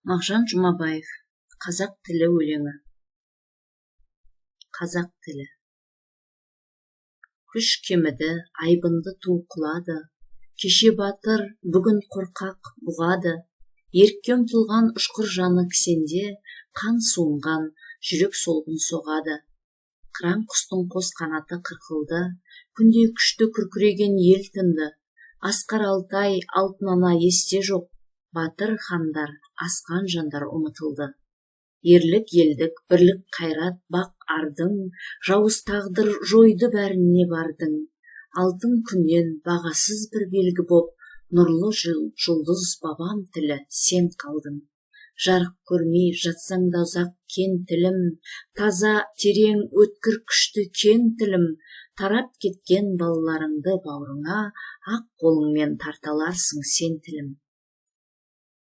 Мағжан Жұмабаев. Қазақ тілі өлеңі. Қазақ тілі. Күш кеміді, айбынды толқылады. Кеше батыр, бүгін қорқақ бұғады. Ерікке ұмтылған ұшқыр жаны кісенде, қан суынған, жүрек солғын соғады. Қыран құстың қос қанаты қырқылды, күнде күшті күркіреген ел тынды. Асқар Алтай, алтын ана есте жоқ, батыр хандар, асқан жандар ұмытылды. Ерлік елдік, бірлік қайрат бақ ардың, жауыз тағдыр жойды бәріне бардың. Алтын күннен бағасыз бір белгі боп, нұрлы жұлдыз бабам тілі сен қалдың. Жарық көрмей жатсаң да ұзақ кен тілім, таза, терең, өткір күшті кең тілім. Тарап кеткен балаларыңды бауырыңа, ақ қолыңмен тарталарсың сен тілім.